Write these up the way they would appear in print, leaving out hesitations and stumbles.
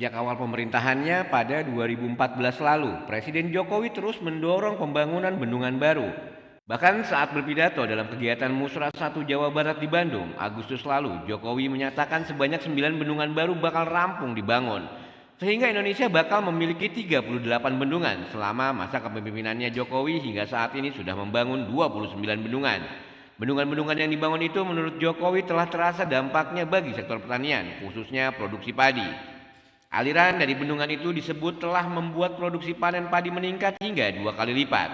Sejak awal pemerintahannya pada 2014 lalu, Presiden Jokowi terus mendorong pembangunan bendungan baru. Bahkan saat berpidato dalam kegiatan Musra 1 Jawa Barat di Bandung, Agustus lalu, Jokowi menyatakan sebanyak 9 bendungan baru bakal rampung dibangun. Sehingga Indonesia bakal memiliki 38 bendungan selama masa kepemimpinannya Jokowi hingga saat ini sudah membangun 29 bendungan. Bendungan-bendungan yang dibangun itu menurut Jokowi telah terasa dampaknya bagi sektor pertanian, khususnya produksi padi. Aliran dari bendungan itu disebut telah membuat produksi panen padi meningkat hingga 2 kali lipat.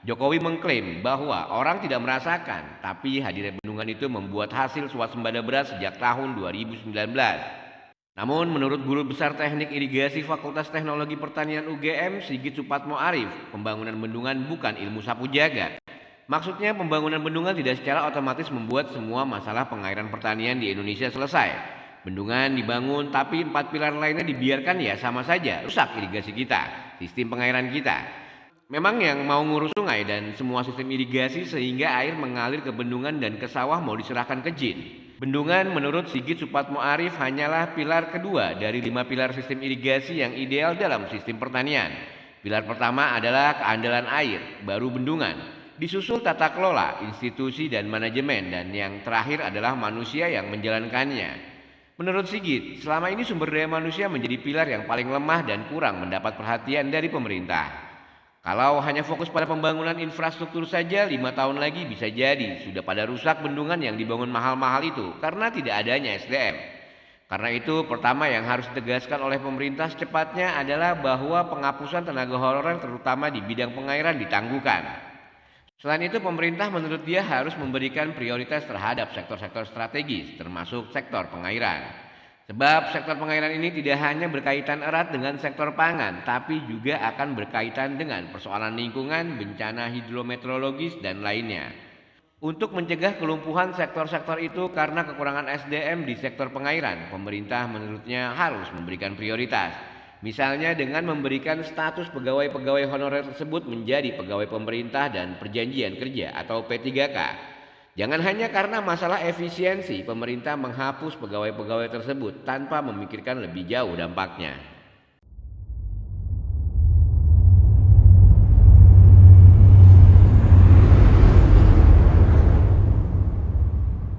Jokowi mengklaim bahwa orang tidak merasakan, tapi hadirnya bendungan itu membuat hasil swasembada beras sejak tahun 2019. Namun menurut Guru Besar Teknik Irigasi Fakultas Teknologi Pertanian UGM Sigit Supatmo Arif, pembangunan bendungan bukan ilmu sapu jagat. Maksudnya pembangunan bendungan tidak secara otomatis membuat semua masalah pengairan pertanian di Indonesia selesai. Bendungan dibangun tapi 4 pilar lainnya dibiarkan ya sama saja rusak irigasi kita, sistem pengairan kita. Memang yang mau ngurus sungai dan semua sistem irigasi sehingga air mengalir ke bendungan dan ke sawah mau diserahkan ke jin. Bendungan menurut Sigit Supatmo Arif hanyalah pilar kedua dari 5 pilar sistem irigasi yang ideal dalam sistem pertanian. Pilar pertama adalah keandalan air, baru bendungan. Disusul tata kelola, institusi dan manajemen, dan yang terakhir adalah manusia yang menjalankannya. Menurut Sigit, selama ini sumber daya manusia menjadi pilar yang paling lemah dan kurang mendapat perhatian dari pemerintah. Kalau hanya fokus pada pembangunan infrastruktur saja, 5 tahun lagi bisa jadi sudah pada rusak bendungan yang dibangun mahal-mahal itu karena tidak adanya SDM. Karena itu, pertama yang harus ditegaskan oleh pemerintah secepatnya adalah bahwa penghapusan tenaga honorer terutama di bidang pengairan ditangguhkan. Selain itu, pemerintah menurut dia harus memberikan prioritas terhadap sektor-sektor strategis, termasuk sektor pengairan. Sebab sektor pengairan ini tidak hanya berkaitan erat dengan sektor pangan, tapi juga akan berkaitan dengan persoalan lingkungan, bencana hidrometeorologis, dan lainnya. Untuk mencegah kelumpuhan sektor-sektor itu karena kekurangan SDM di sektor pengairan, pemerintah menurutnya harus memberikan prioritas. Misalnya dengan memberikan status pegawai-pegawai honorer tersebut menjadi pegawai pemerintah dan perjanjian kerja atau P3K. Jangan hanya karena masalah efisiensi pemerintah menghapus pegawai-pegawai tersebut tanpa memikirkan lebih jauh dampaknya.